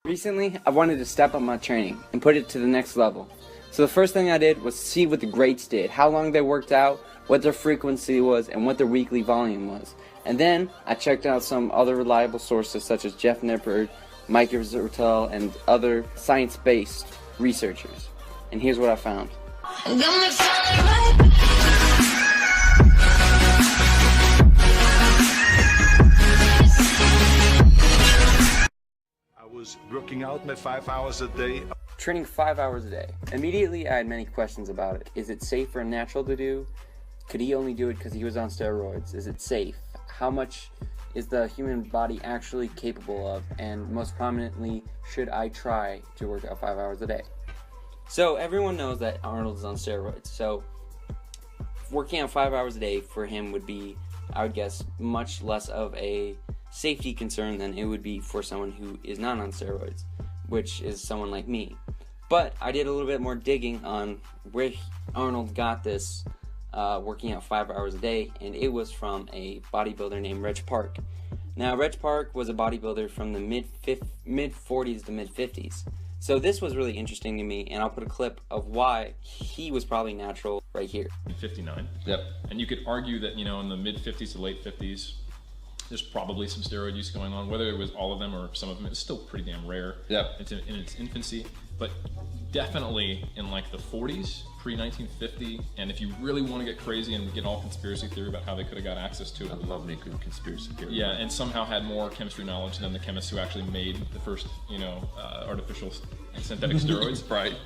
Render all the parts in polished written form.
Recently, I wanted to step up my training and put it to the next level. So the first thing I did was see what the greats did, how long they worked out, what their frequency was, and what their weekly volume was. And then I checked out some other reliable sources such as Jeff Nippard, Mike Zertel, and other science-based researchers. And here's what I found. I was working out my 5 hours a day. Training 5 hours a day. Immediately I had many questions about it. Is it safe or natural to do? Could he only do it because he was on steroids? Is it safe? How much is the human body actually capable of? And most prominently, should I try to work out 5 hours a day? So everyone knows that Arnold is on steroids. So working out 5 hours a day for him would be, I would guess, much less of a safety concern than it would be for someone who is not on steroids, which is someone like me. But I did a little bit more digging on where Arnold got this working out 5 hours a day, and it was from a bodybuilder named Reg Park. Now, Reg Park was a bodybuilder from the mid 40s to mid 50s. So this was really interesting to me, and I'll put a clip of why he was probably natural right here. 59. Yep. And you could argue that, you know, in the mid 50s to late 50s, there's probably some steroid use going on. Whether it was all of them or some of them, it's still pretty damn rare. Yep. It's in its infancy. But definitely in like the 40s, pre-1950, and if you really want to get crazy and get all conspiracy theory about how they could have got access to it. I love me good conspiracy theory. Yeah, and somehow had more chemistry knowledge than the chemists who actually made the first, artificial and synthetic steroids. Right.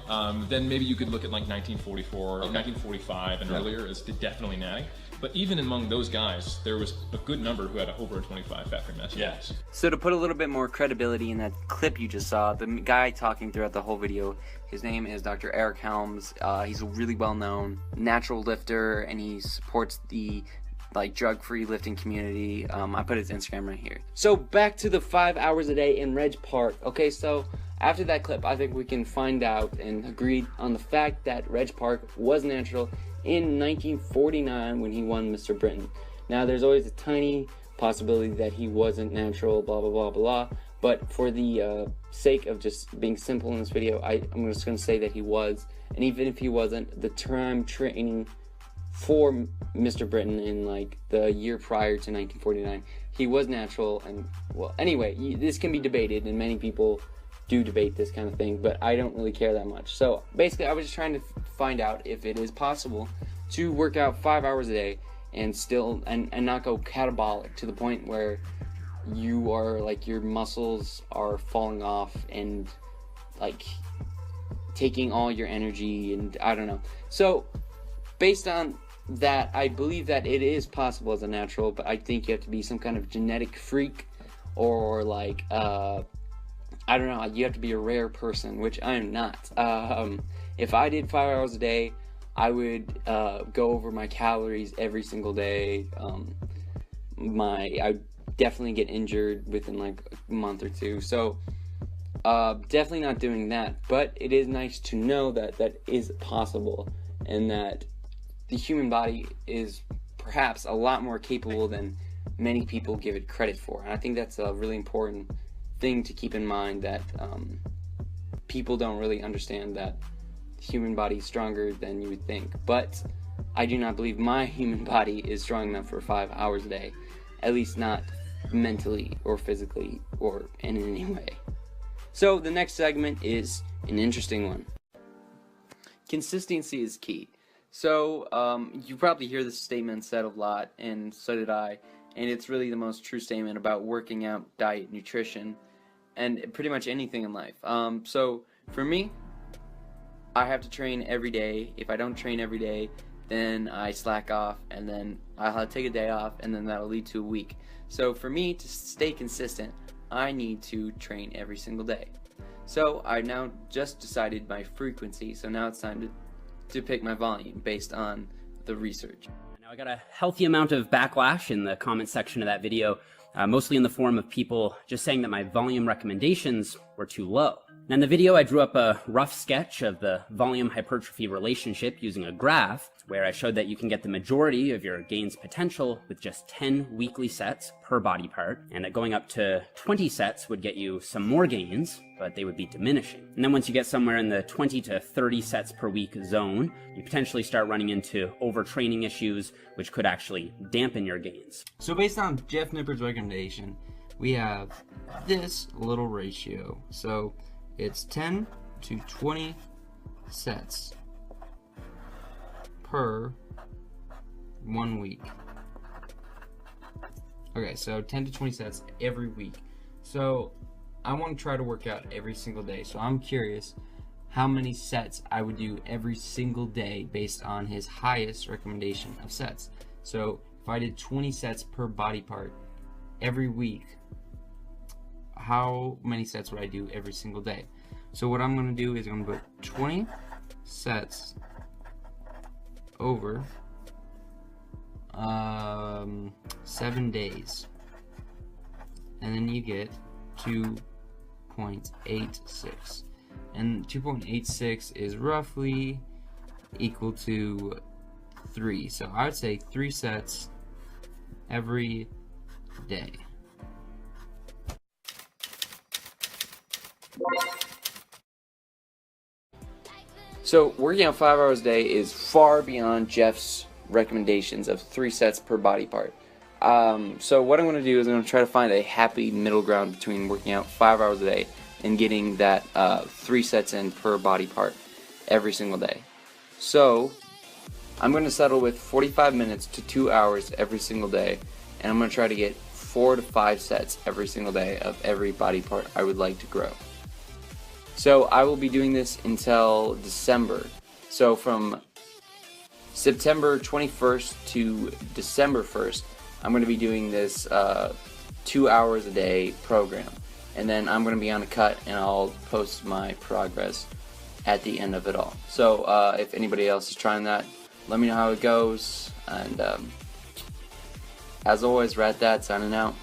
Then maybe you could look at like 1944 or 1945 and earlier as definitely natty. But even among those guys, there was a good number who had over a 25 fat-free mass index. Yes. So to put a little bit more credibility in that clip you just saw, the guy talking throughout the whole video, his name is Dr. Eric Helms. He's a really well-known natural lifter, and he supports the drug-free lifting community. I put his Instagram right here. So back to the 5 hours a day in Reg Park. Okay, so after that clip, I think we can find out and agree on the fact that Reg Park was natural in 1949 when he won Mr. Britain. Now, there's always a tiny possibility that he wasn't natural, blah, blah, blah, blah, but for the sake of just being simple in this video, I'm just going to say that he was. And even if he wasn't, the time training for Mr. Britain in like the year prior to 1949, he was natural. And well, anyway, this can be debated, and many people do debate this kind of thing, but I don't really care that much. So basically, I was just trying to find out if it is possible to work out 5 hours a day and still and not go catabolic to the point where you are like your muscles are falling off and like taking all your energy, and I don't know. So based on that, I believe that it is possible as a natural, but I think you have to be some kind of genetic freak or like I don't know, you have to be a rare person, which I am not. If I did 5 hours a day, I would go over my calories every single day. I'd definitely get injured within like a month or two. So definitely not doing that. But it is nice to know that that is possible, and that the human body is perhaps a lot more capable than many people give it credit for. And I think that's a really important thing to keep in mind, that people don't really understand that the human body is stronger than you would think. But I do not believe my human body is strong enough for 5 hours a day, at least not mentally or physically or in any way. So the next segment is an interesting one. Consistency is key. So you probably hear this statement said a lot, and so did I. And it's really the most true statement about working out, diet, nutrition, and pretty much anything in life. So for me, I have to train every day. If I don't train every day, then I slack off, and then I'll have to take a day off, and then that'll lead to a week. So for me to stay consistent, I need to train every single day. So I now just decided my frequency, so now it's time to pick my volume based on the research. Now, I got a healthy amount of backlash in the comment section of that video, mostly in the form of people just saying that my volume recommendations were too low. In the video, I drew up a rough sketch of the volume hypertrophy relationship using a graph, where I showed that you can get the majority of your gains potential with just 10 weekly sets per body part, and that going up to 20 sets would get you some more gains, but they would be diminishing. And then once you get somewhere in the 20 to 30 sets per week zone, you potentially start running into overtraining issues, which could actually dampen your gains. So based on Jeff Nippard's recommendation, we have this little ratio. So it's 10 to 20 sets per 1 week. Okay, so 10 to 20 sets every week. So I want to try to work out every single day. So I'm curious how many sets I would do every single day based on his highest recommendation of sets. So if I did 20 sets per body part every week, how many sets would I do every single day? So what I'm going to do is I'm going to put 20 sets over 7 days, and then you get 2.86, and 2.86 is roughly equal to 3. So I would say 3 sets every day. So working out 5 hours a day is far beyond Jeff's recommendations of 3 sets per body part. So what I'm going to do is I'm going to try to find a happy middle ground between working out 5 hours a day and getting that 3 sets in per body part every single day. So I'm going to settle with 45 minutes to 2 hours every single day, and I'm going to try to get 4 to 5 sets every single day of every body part I would like to grow. So I will be doing this until December. So from September 21st to December 1st, I'm going to be doing this 2 hours a day program. And then I'm going to be on a cut, and I'll post my progress at the end of it all. So if anybody else is trying that, let me know how it goes. And as always, RatDad signing out.